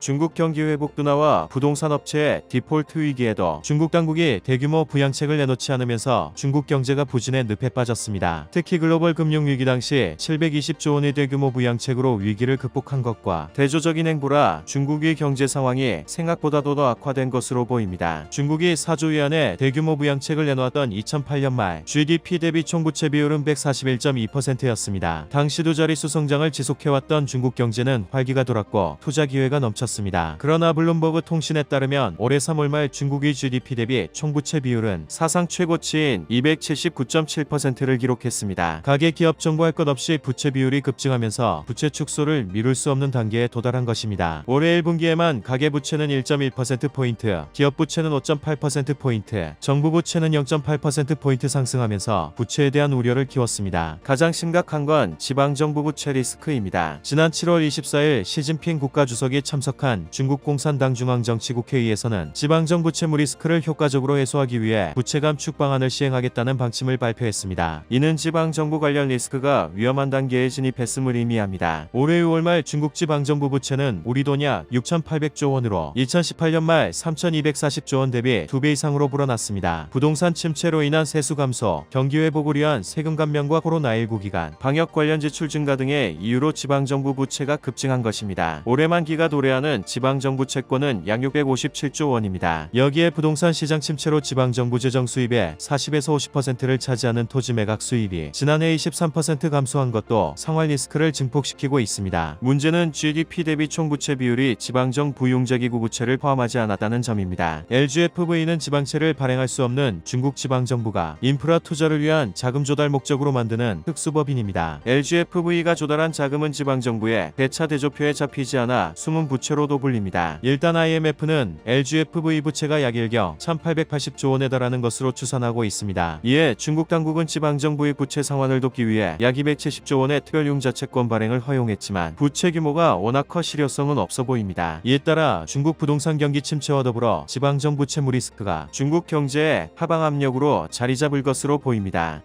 중국 경기 회복 둔화와 부동산 업체의 디폴트 위기에도 중국 당국이 대규모 부양책을 내놓지 않으면서 중국 경제가 부진의 늪에 빠졌습니다. 특히 글로벌 금융 위기 당시 720조 원의 대규모 부양책으로 위기를 극복한 것과 대조적인 행보라 중국의 경제 상황이 생각보다도 더 악화된 것으로 보입니다. 중국이 4조 위안의 대규모 부양책을 내놓았던 2008년 말 GDP 대비 총부채 비율은 141.2%였습니다. 당시 두 자릿수 성장을 지속해왔던 중국 경제는 활기가 돌았고 투자 기회가 넘쳤습니다. 그러나 블룸버그 통신에 따르면 올해 3월 말 중국의 GDP 대비 총부채 비율은 사상 최고치인 279.7%를 기록했습니다. 가계 기업 정부할 것 없이 부채 비율이 급증하면서 부채 축소를 미룰 수 없는 단계에 도달한 것입니다. 올해 1분기에만 가계 부채는 1.1%포인트, 기업 부채는 5.8%포인트, 정부 부채는 0.8%포인트 상승하면서 부채에 대한 우려를 키웠습니다. 가장 심각한 건 지방정부 부채 리스크입니다. 지난 7월 24일 시진핑 국가주석이 참석한 중국 공산당 중앙정치국회의에서는 지방정부 채무 리스크를 효과적으로 해소하기 위해 부채 감축 방안을 시행하겠다는 방침을 발표했습니다. 이는 지방정부 관련 리스크가 위험한 단계에 진입했음을 의미합니다. 올해 6월 말 중국 지방정부 부채는 우리 돈 약 6,800조 원으로 2018년 말 3,240조 원 대비 2배 이상으로 불어났습니다. 부동산 침체로 인한 세수 감소, 경기 회복을 위한 세금 감면과 코로나19 기간, 방역 관련 지출 증가 등의 이유로 지방정부 부채가 급증한 것입니다. 올해 만기가 도래하는 지방정부 채권은 약 657조 원입니다. 여기에 부동산 시장 침체로 지방정부 재정 수입의 40에서 50%를 차지하는 토지 매각 수입이 지난해 23% 감소한 것도 상환 리스크를 증폭시키고 있습니다. 문제는 GDP 대비 총부채 비율이 지방정부 융자기구 부채를 포함하지 않았다는 점입니다. LGFV는 지방채를 발행할 수 없는 중국 지방정부가 인프라 투자를 위한 자금 조달 목적으로 만드는 특수법인입니다. LGFV가 조달한 자금은 지방정부의 대차 대조표에 잡히지 않아 숨은 부채로도 불립니다. 일단 IMF는 LGFV 부채가 약 1경 1880조 원에 달하는 것으로 추산하고 있습니다. 이에 중국 당국은 지방정부의 부채 상환을 돕기 위해 약 270조 원의 특별융자채권 발행을 허용했지만 부채 규모가 워낙 커 실효성은 없어 보입니다. 이에 따라 중국 부동산 경기 침체와 더불어 지방정부 채무 리스크가 중국 경제의 하방 압력으로 자리 잡을 것으로 보입니다.